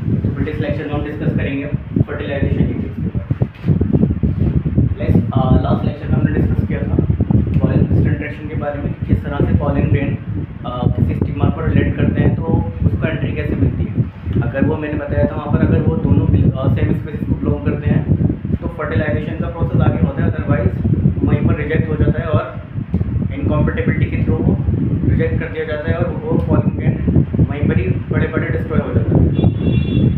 तो बेटे इस लेक्चर में हम डिस्कस करेंगे फर्टिलाइजेशन की चीज़ के बारे में। लास्ट लेक्चर में हमने डिस्कस किया था पॉलन कंसंट्रेशन के बारे में, किस तरह से पॉलन ग्रेन किसी स्टिग्मा पर रिलेट करते हैं तो उसको एंट्री कैसे मिलती है। अगर वो मैंने बताया था वहाँ पर अगर वो दोनों सेम स्पीसीज को बिलोंग करते हैं तो फर्टिलाइजेशन का प्रोसेस आगे होता है, अदरवाइज वहीं पर रिजेक्ट हो जाता है और इनकॉम्पेटिबिलिटी के थ्रू वो रिजेक्ट कर दिया जाता है और वो पॉलन ग्रेन वहीं पर ही बड़े बड़े डिस्ट्रॉय हो जाता है।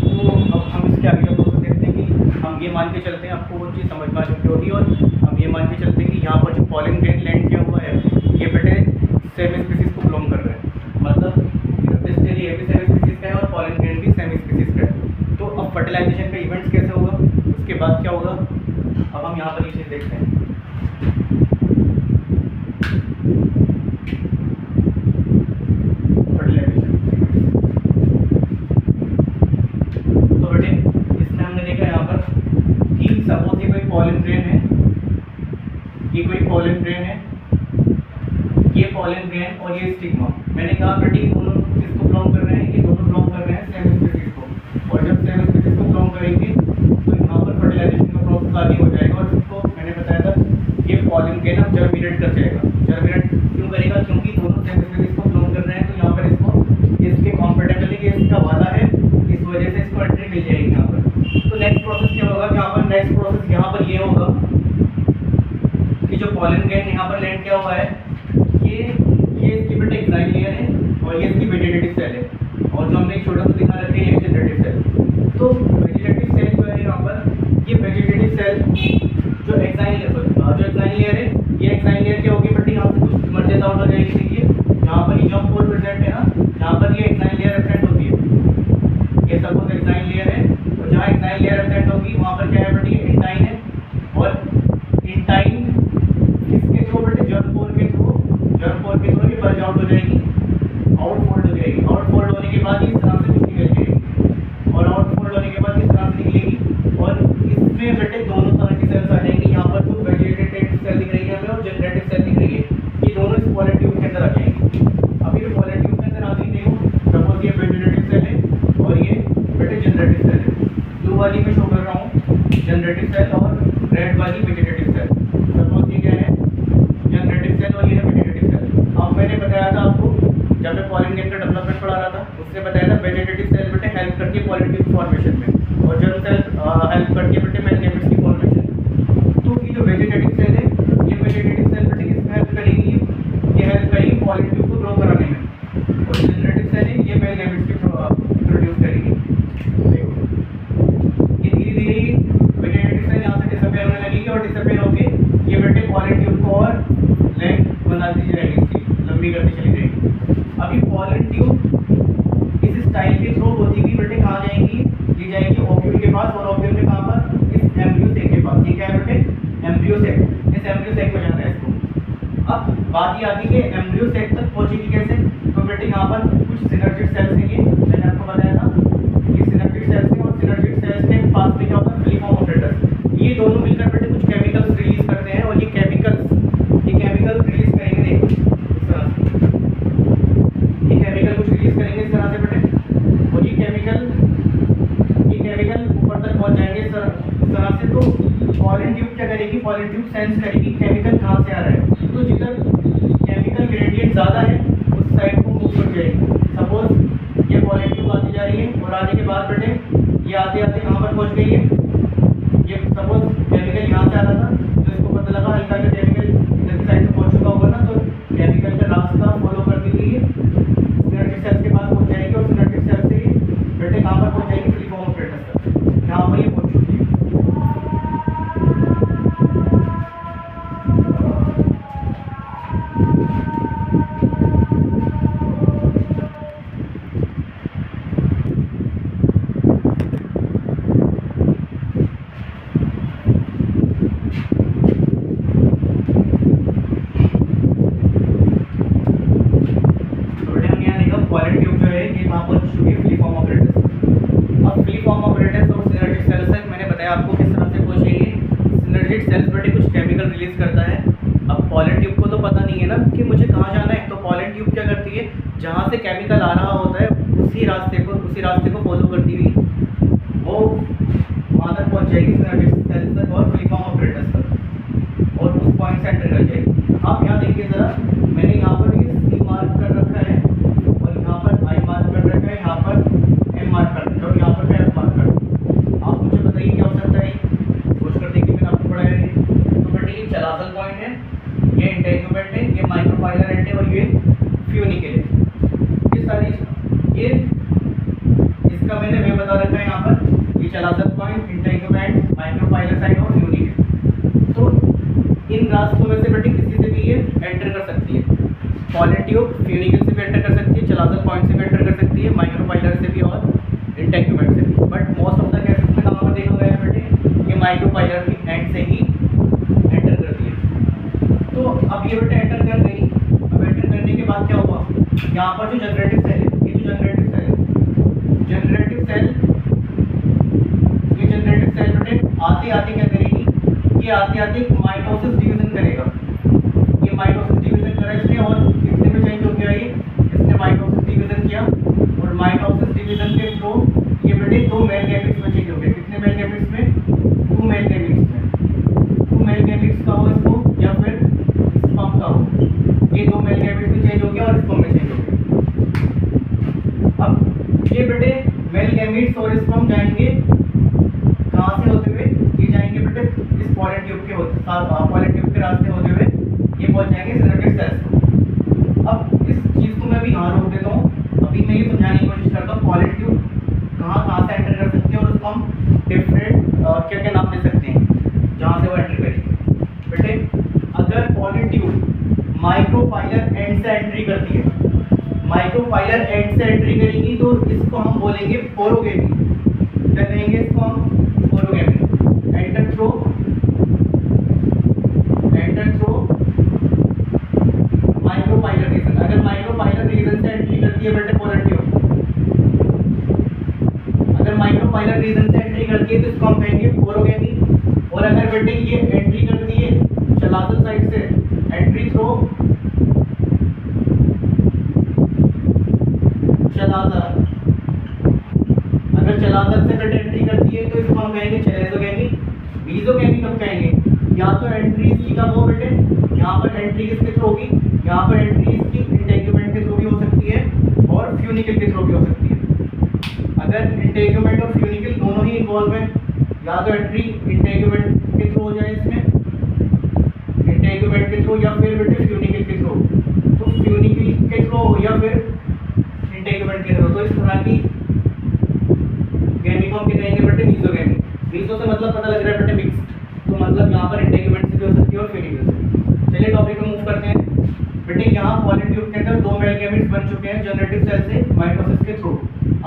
तो अब हम इसके आगे का प्रोसेस देखते हैं कि हम ये मान के चलते हैं, आपको वो चीज़ समझ में आ चुकी होगी, और हम ये मान के चलते हैं कि यहाँ पर जो पॉलन ग्रेन लैंड किया हुआ है ये बेटे सेम स्पीसीज को बिलोंग कर रहे हैं, मतलब ये भी सेम स्पीसीज का है और पॉलन ग्रेन भी सेम स्पीसीज का है। तो अब फर्टिलाइजेशन का इवेंट्स कैसे होगा, उसके बाद क्या होगा, अब हम यहाँ पर ये चीज़ देखते हैं। तो बेटे इसमें हमने देखा यहाँ पर कि सपोज ये कोई पॉलन ग्रेन है, ये कोई पॉलन ग्रेन है, ये पॉलन ग्रेन और ये स्टिग्मा। मैंने कहा बेटे दोनों किसको बिलोंग कर रहे हैं, ये दोनों बिलोंग कर रहे हैं सेम स्पीसीज को, और जब सेम स्पीसीज को बिलोंग करेंगे तो यहाँ पर फर्टिलाइजेशन का प्रोसेस आगे हो जाएगा और इसको मैंने बताया था ये पॉलन ग्रेन अब जर्मिनेट कर जाएगा। जर्मिनेट क्यों करेगा, क्योंकि दोनों सेम स्पीसीज को बिलोंग कर रहे हैं, तो यहाँ पर इसको इसके कॉम्पेटेबली के इसका वाला है, इस वजह से इसको एंट्री मिल जाएगी यहाँ पर। तो नेक्स्ट प्रोसेस क्या होगा, यहाँ पर नेक्स्ट प्रोसेस यहाँ पर ये होगा कि जो पॉलन ग्रेन यहाँ पर लैंड किया हुआ है ये इसकी बेटे एक्साइल लेयर है और ये इसकी वेजिटेटिव सेल है, और जो हमने एक छोटा सा दिखा रखे हैं ये जनरेटिव सेल। तो वेजिटेटिव सेल जो है यहाँ पर, ये वेजिटेटिव सेल जो एक्साइल लेयर है, ये एक्साइल लेयर क्या होगी बेटे, यहाँ से कुछ इमर्जेंस आउट हो जाएगी। देखिए यहाँ पर ये जब पोल प्रेजेंट है ना, यहाँ पर ये एक्साइल लेयर एब्सेंट होती है, ये सपोज एक्साइल लेयर है, और जहाँ एक्साइल लेयर एब्सेंट होगी वहाँ पर क्या है बेटे, ये इंटाइन है, और इंटाइन इसके थ्रू बेटे जर्म पोर के थ्रू ये बर्ज आउट हो जाएगी, आउटफोल्ड हो जाएगी। आउटफोल्ड होने के बाद इस तरह से कुछ निकल जाएगी, और आउटफोल्ड होने के बाद इस तरह से निकलेगी, और इसमें बेटे दोनों तरह की सेल्स आ जाएंगी। यहाँ पर जो वेजिटेटिव सेल दिख रही है हमें और जनरेटिव सेल दिख रही है, ये दोनों इस पॉलन ट्यूब के अंदर आ जाएंगी। अभी ये पॉलन ट्यूब के अंदर आ गई, देखो सपोज ये वेजिटेटिव सेल है और ये बेटे जनरेटिव सेल है। ब्लू वाली में शो कर रहा हूँ जनरेटिव सेल और रेड वाली वेजिटेटिव सेल। सपोज ये क्या है, जनरेटिव सेल और ये है वेजिटेटिव सेल। अब मैंने बताया था आपको जब मैं पॉलन ग्रेन का डेवलपमेंट पढ़ा रहा था, उससे बताया था वेजिटेटिव सेल बेटे हेल्प करती है पॉलन ट्यूब फॉर्मेशन में, और जर्म सेल हेल्प करती है बेटे मेल गैमेट्स की फॉर्मेशन में। तो ये जो वेजिटेटिव सेल है, ये वेजिटेटिव सेल बेटे किसमें हेल्प करेगी, ये हेल्प करेगी पॉलन ट्यूब को ग्रो कराने में, और जनरेटिव सेल है ये मेल गैमेट्स की प्रोड्यूस करेगी। ये धीरे धीरे वेजिटेटिव सेल यहाँ से डिसअपियर होने लगेगी, और डिसअपियर होके ये बेटे पॉलन ट्यूब को और लेंथ बनाती जाएगी, इसकी लंबी करती चली जाएगी। अभी पॉलन ट्यूब इस स्टाइल के थ्रू होती हुई बेटे कहाँ जाएंगी, ये जाएगी ओव्यूल के पास, और ओव्यूल में कहाँ पर, इस एम्ब्रियो सेक के पास। ये क्या है बेटे, एम्ब्रियो सेक, इस एम्ब्रियो सेक में जाना है इसको। अब बात ये आती है कि एम्ब्रियो सेक तक पहुंचेगी कैसे, तो बेटे यहाँ पर कुछ सिनर्जिक सेल्स हैं, ये मैंने आपको बताया था, ये सिनर्जिक सेल्स हैं, और सिनर्जिक सेल्स के पास में क्या होता है, फिलिफॉर्म ऑपरेटस। ये दोनों मिलकर बेटे कुछ केमिकल्स रिलीज करते हैं, और ये केमिकल रिलीज करेंगे, देखो इस तरह से, ये केमिकल कुछ रिलीज करेंगे इस तरह से बेटे, और ये केमिकल ऊपर तक पहुंच जाएंगे इस तरह से। तो पॉलन ट्यूब क्या करेगी, पॉलन ट्यूब सेंस करेगी केमिकल कहाँ से आ रहा है, तो जिधर केमिकल ग्रेडियंट ज़्यादा है उस साइड को मूव कर जाएगी। सपोज ये पॉलन ट्यूब आती जा रही है, और आने के बाद बेटे ये आते आते कहाँ पर पहुँच गई है, ये सपोज केमिकल यहाँ से आ रहा था, तो इसको पता लगा हल्का का केमिकल इधर की साइड में पहुँच चुका होगा ना, तो केमिकल का रास्ता फॉलो करती हुई है सिनर्जिक सेल्स के पास पहुँच जाएगी, और सिनर्जिक सेल से बेटे कहाँ पर पहुँच जाएगी, फिलिफॉर्म ऑपरेटस तक, यहाँ पर ये पहुँच चुकी है। आपको किस तरह से पहुँचेगी, सिनर्जिक सेल्स बेटे कुछ केमिकल रिलीज करता है। अब पॉलन ट्यूब को तो पता नहीं है ना कि मुझे कहाँ जाना है, तो पॉलन ट्यूब क्या करती है, जहाँ से केमिकल आ रहा होता है उसी रास्ते को फॉलो करती हुई ये इसका मैंने वे बता रखा है यहाँ पर, ये चलाजल पॉइंट, इंटेग्यूमेंट, माइक्रोफाइलर साइट और फ्यूनिकेट। तो इन रास्तों में से बेटे किसी से भी ये एंटर कर सकती है। पॉलन ट्यूब फ्यूनिकल से भी एंटर कर सकती है, चलाजल पॉइंट से भी एंटर कर सकती है, माइक्रोफाइलर से भी और इंटेग्यूमेंट से भी। But most of the cases में कहाँ पर देखा गया है बेटे, ये माइक्रोफाइलर की एंड से ही एंटर करती है। तो अब ये बेटे एंटर कर गई। अब एंटर करने के बाद क्या हुआ, यहाँ पर जो जनरेटिव सेल है, ये जो जनरेटिव सेल है, जनरेटिव सेल, ये जनरेटिव सेल बेटे आते आते क्या करेगी, ये आते आते माइटोसिस डिवीजन करेगा। ये माइटोसिस डिवीजन करा इसने और कितने में चेंज हो गया, ये इसने माइटोसिस डिवीजन किया और माइटोसिस डिवीजन के थ्रू ये बेटे दो मेल गैमेट्स में चेंज हो गया। कितने मेल गैमेट्स में, 2 मेल गैमेट्स में। 2 मेल गैमेट्स का हो इसको या फिर स्पर्म का हो, ये 2 मेल गैमेट्स में चेंज हो गया और स्पर्म में चेंज हो गया। अब ये बेटे मेल गैमेट्स और स्पर्म जाएंगे कहाँ से होते हुए, ये जाएंगे बेटे इस पॉलन ट्यूब के पॉलन ट्यूब के रास्ते होते हुए ये पहुंच जाएंगे सिनेप्टिक सेल्स को। अब इस चीज़ को मैं भी यहाँ रोक देता हूँ। अभी मैं ये समझाने की कोशिश करता हूँ पॉलन ट्यूब कहाँ से एंटर कर सकते हैं और उसको हम डिफरेंट क्या क्या नाम दे सकते हैं जहाँ से वो एंटर करेगी। बेटे अगर पॉलन ट्यूब माइक्रोफाइलर एंड से एंट्री करती है, माइक्रोफाइलर एंड से एंट्री करेगी तो इसको हम बोलेंगे पोरोगेमी। क्या कहेंगे इसको हम, porogamy. Enter through micropylar region. अगर माइक्रोफाइलर रीजन से एंट्री करती है बेटे पॉलन ट्यूब, अगर माइक्रोफाइलर रीजन से एंट्री करती है तो इसको हम कहेंगे पोरोगेमी। और अगर बेटे ये एंट्री करती है चलाजल साइड से, एंट्री थ्रू चलाजल, अगर चलाजल से बेटे एंट्री करती है तो इसको हम कहेंगे चलेजोगेमी। बीजोगेमी कब कहेंगे, या तो एंट्री इसकी कब हो बेटे, यहाँ पर एंट्री किसके थ्रू होगी, यहाँ पर एंट्री इसकी इंटेग्यूमेंट के थ्रू भी हो सकती है और फ्यूनिकल के थ्रू भी हो सकती है। अगर इंटेग्यूमेंट और फ्यूनिकल दोनों ही इन्वॉल्व हैं, या तो एंट्री इंटेग्यूमेंट के थ्रू हो जाए इसमें, इंटेग्यूमेंट के थ्रू या फिर बेटे फ्यूनिकल के थ्रू, तो फ्यूनिकल के थ्रू या फिर इंटेग्यूमेंट के थ्रू। तो इस तरह की गैमी को हम कहेंगे बेटे मीजोगैमी। मीजो से मतलब पता लग रहा है बेटे मिक्स, तो मतलब यहाँ पर इंटेग्यूमेंट से भी हो सकती है और फ्यूनिकल से। चलिए टॉपिक में मूव करते हैं। बेटे यहाँ पॉलन ट्यूब के अंदर 2 मेल गैमेट्स बन चुके हैं जनरेटिव सेल से माइटोसिस के थ्रू।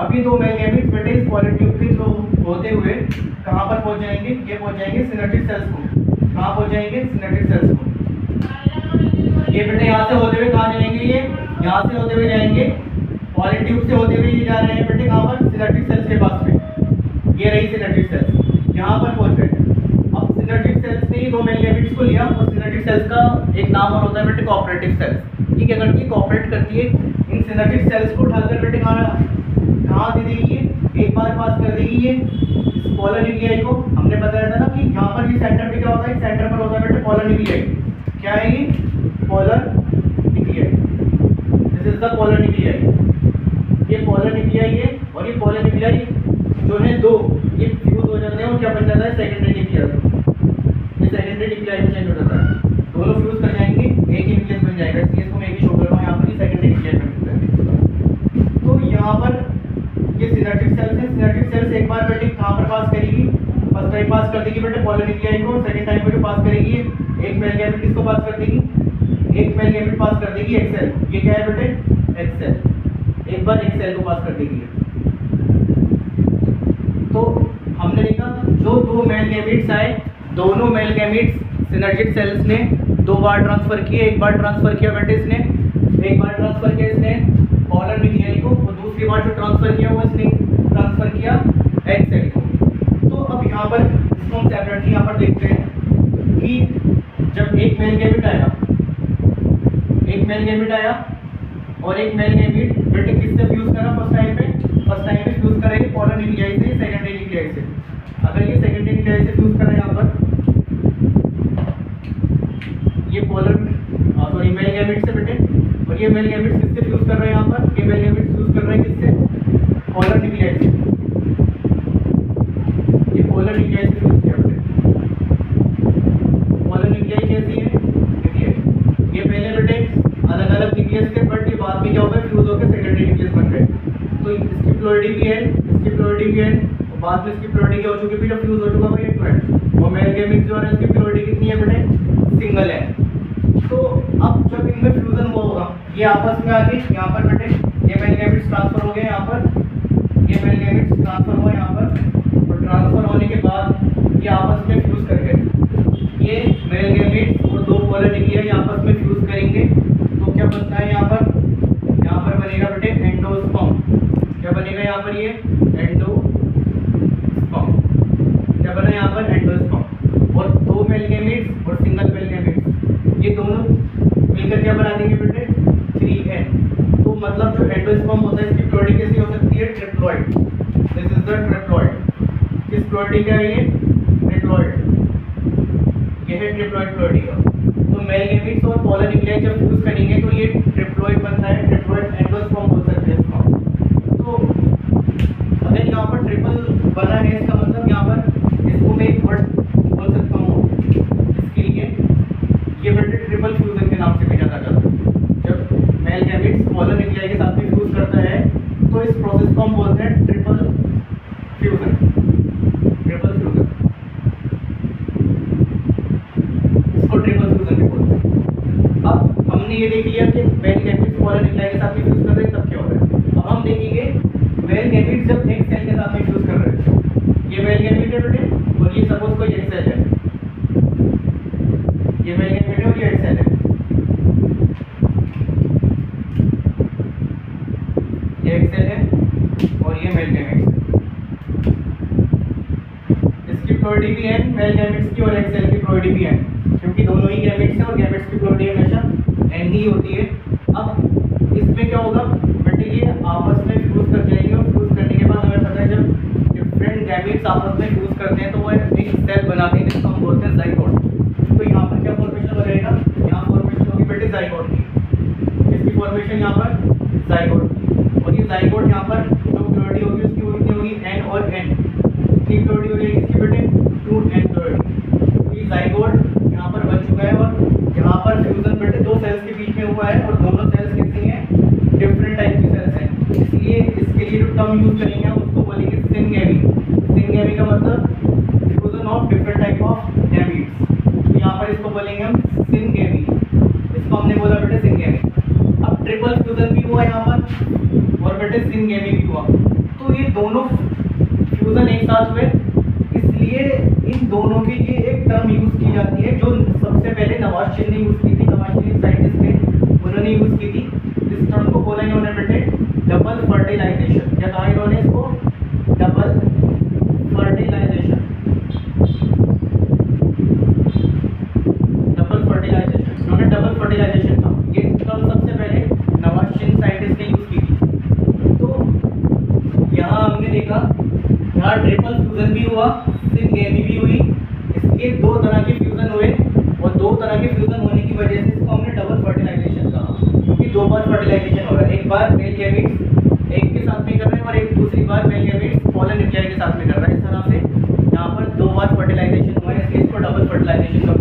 अभी 2 मेल गैमेट्स बेटे इस पॉलन ट्यूब के थ्रू होते हुए कहाँ पर पहुँच जाएंगे, ये पहुँच जाएंगे सिनेप्टिक सेल्स को। कहाँ पहुँच जाएंगे, सिनेप्टिक सेल्स को। ये बेटे यहाँ से होते हुए कहाँ जाएंगे, ये यहाँ से होते हुए जाएंगे, पॉलन ट्यूब से होते हुए ये जा रहे हैं बेटे कहाँ पर, सिनेप्टिक सेल्स के पास में। ये रही सिनेप्टिक सेल्स, यहाँ पर पहुँच गए। अब सिनेप्टिक सेल्स ने ही 2 मेल गैमेट्स को लिया और सिनेप्टिक सेल्स का एक नाम और होता है बेटे कोऑपरेटिव सेल्स। ये क्या करती है, कोऑपरेट करती है। इन सिनेप्टिक सेल्स को उठाकर बेटे कहाँ दे देगी, ये एक बार पास कर देगी ये पॉलन न्यूक्लियाई को। हमने बताया था ना कि यहाँ पर ये सेंटर पे क्या होता है, सेंटर पर होता है बेटे पॉलन न्यूक्लियाई। क्या है ये, pollen nuclei. This is the pollen nuclei. ये पॉलन न्यूक्लियाई है और ये पॉलन न्यूक्लियाई जो है 2 ये फ्यूज हो जाते हैं और क्या बन जाता है, सेकेंडरी न्यूक्लियस। ये सेकेंडरी न्यूक्लियाई में चेंज हो जाता है, दोनों फ्यूज कर जाएंगे, एक ही न्यूक्लियस बन जाएगा। इसलिए इसको मैं एक ही शो कर रहा हूँ, यहाँ पर सेकेंडरी न्यूक्लियाई बन चुका है। तो यहाँ पर ये सिनेप्टिक सेल्स है, सिनेप्टिक सेल्स एक बार बेटे कहाँ पर पास करेगी, फर्स्ट टाइम पास कर देगी बेटे पॉलन न्यूक्लियाई को, सेकंड टाइम पे जो पास करेगी एक मेल गैमेट किसको पास कर देगी, एक मेल गैमेट पास कर देगी एक सेल। ये क्या है बेटे, एक सेल, एक बार एक सेल को पास कर देगी। तो हमने देखा जो 2 मेल गैमेट्स आए, दोनों मेल गैमेट्स सिनेप्टिक सेल्स ने 2 बार ट्रांसफर किए। एक बार ट्रांसफर किया बेटे इसने, एक बार ट्रांसफर किया इसने पॉलन न्यूक्लियाई को, और दूसरी बार जो ट्रांसफर किया वो इसने ट्रांसफर किया एग सेल को। तो अब यहाँ पर इसको हम सेपरेटली यहाँ पर देखते हैं कि जब एक मेल गैमेट आया, एक मेल गैमेट आया और एक मेल गैमेट बेटे किससे फ्यूज करा, फर्स्ट टाइम पे फ्यूज करा ये पॉलन न्यूक्लियाई से, सेकेंडरी न्यूक्लियाई से। अगर ये सेकेंडरी न्यूक्लियाई से फ्यूज करा यहाँ पर, ये पॉलन सॉरी मेल गैमेट से बेटे, और ये मेल गैमेट किससे फ्यूज कर रहे हैं यहाँ पर, ये मेल गैमेट फ्यूज कर रहे हैं किससे, पॉलन न्यूक्लियाई से। ये पॉलन न्यूक्लियाई से फ्यूज किया बेटे। पॉलन न्यूक्लियाई कैसी है, ये पहले बेटे अलग अलग न्यूक्लियस थे, बट ये बाद में क्या हो गए, फ्यूज होकर सेकेंडरी न्यूक्लियस बन गए। तो तो इसकी प्लोरिटी भी है, इसकी प्लोरिटी भी है, और बाद में इसकी प्लोरिटी क्या हो चुकी है, फ्यूज हो चुका भाई इलेक्ट्रोलाइट। और मेल गैमेट्स जो है इसकी प्लोरिटी कितनी है बेटे, सिंगल है। तो अब जब इनमें फ्यूजन हुआ होगा, ये आपस में आके यहाँ पर बेटे ये मेल गैमेट्स ट्रांसफर हो गए, यहाँ पर ये मेल गैमेट्स ट्रांसफर हुआ यहाँ पर, और ट्रांसफर होने के बाद ये आपस में फ्यूज कर गए। ये मेल गैमेट्स और दो पोलर न्यूक्लियर ये आपस में फ्यूज करेंगे, तो क्या बनता है यहाँ पर बनेगा बेटे एंडोस्पर्म। क्या बनेगा यहाँ पर, ये एंडोस्पर्म। क्या बना यहाँ पर, एंडोस्पर्म। और दो मेल गैमेट्स और सिंगल मेल गैमेट्स ये दोनों मिलकर क्या बना देंगे बेटे, 3n। तो मतलब जो एंडोस्पर्म होता है इसकी प्लोरिटी कैसी हो सकती है, triploid. This is the triploid. किस प्लोरिटी का है ये, ट्रिप्लॉइड। ये है ट्रिप्लॉइड प्लोरिटी का। तो मेल गैमेट्स और पोलर न्यूक्लियर जब फ्यूज करेंगे तो ये ट्रिप्लॉइड बनता है, ट्रिप्लॉइड एंडोस्पर्म बोल सकते हैं इसको। तो अगर यहाँ पर ट्रिपल बना है इसका मतलब यहाँ पर इसको मैं एक वर्ड बोल सकता हूँ इसके लिए, ये बेटे ट्रिपल फ्यूजन के नाम से भी जाना जाता है। जब मेल गैमेट्स पोलर न्यूक्लियर के साथ में फ्यूज करता है तो इस प्रोसेस को हम बोलते हैं ट्रिपल फ्यूजन। ट्रिपल फ्यूजन, इसको ट्रिपल फ्यूजन भी बोलते हैं। अब हमने ये देख लिया कि मेल गैमेट्स पोलर न्यूक्लियर के साथ में फ्यूज कर रहे हैं तब क्या हो रहा है। अब हम देखेंगे मेल गैमेट्स जब एक सेल के साथ में फ्यूज कर रहे हैं, ये मेल गैमेट है बेटे और ये सपोज कोई एक सेल है, ये मेल गैमेट है और ये एक सेल है, ये एक सेल है और ये मेल गैमेट है। इसकी प्लोरिटी भी है मेल गैमेट्स की और एक सेल की प्लोरिटी भी है, क्योंकि दोनों ही गैमेट्स हैं और गैमेट्स की प्लोरिटी हमेशा n ही होती है। अब इसमें क्या होगा बेटे, ये आपस में फ्यूज कर जाएंगे और फ्यूज करने के बाद हमें पता है जब डिफरेंट गैमेट्स आपस में फ्यूज करते हैं तो वो एक सेल बनाते हैं जिसको हम बोलते हैं जाइगोट। तो यहाँ पर क्या फॉर्मेशन हो जाएगा, यहाँ फॉर्मेशन होगी बेटे जाइगोट की। इसकी फॉर्मेशन यहाँ पर जाइगोट की, और ये जाइगोट यहाँ पर जो प्लोरिटी होगी उसकी वो कितनी होगी, n और n। कितनी प्लोरिटी हो जाएगी इसकी बेटे, 2n प्लोरिटी। ये जाइगोट यहाँ पर बन चुका है और यहाँ पर फ्यूजन बेटे दो सेल्स के बीच में हुआ है और दोनों सेल्स कैसी हैं, डिफरेंट टाइप की सेल्स हैं। इसलिए इसके लिए जो टर्म यूज करेंगे हम उसको बोलेंगे सिनगैमी। सिनगैमी का मतलब fusion of different type of gametes. तो यहाँ पर इसको बोलेंगे हम सिनगैमी, इसको हमने बोला बेटे सिनगैमी। अब ट्रिपल फ्यूजन भी हुआ यहाँ पर और बेटे सिनगैमी भी हुआ, तो ये दोनों फ्यूजन एक साथ हुए, इसलिए इन दोनों के लिए एक टर्म यूज की जाती है जो सबसे पहले नवाज़ ने यूज की थी। नवाज़ साइंटिस्ट थे, उन्होंने यूज की थी। इस टर्म को बोला इन्होंने बेटे डबल फर्टिलाइजेशन। क्या कहा इन्होंने इसको, डबल फर्टिलाइजेशन। डबल फर्टिलाइजेशन, इन्होंने डबल फर्टिलाइजेशन कहा। ये टर्म सबसे पहले नवाज़ साइंटिस्ट ने यूज की थी। तो यहाँ हमने देखा यहाँ ट्रिपल फ्यूजन भी हुआ, सिनगैमी भी हुई। इसके दो तरह के फ्यूजन हुए और दो तरह के फ्यूजन होने की वजह से इसको हमने डबल फर्टिलाइजेशन कहा, क्योंकि दो बार फर्टिलाइजेशन हो रहा है। एक बार मेल गैमेट्स एक के साथ में कर रहे हैं और एक दूसरी बार मेल गैमेट्स पोलर न्यूक्लियर के साथ में कर रहा है। इस तरह से यहाँ पर दो बार फर्टिलाइजेशन हुआ है, इसलिए इसको डबल फर्टिलाइजेशन का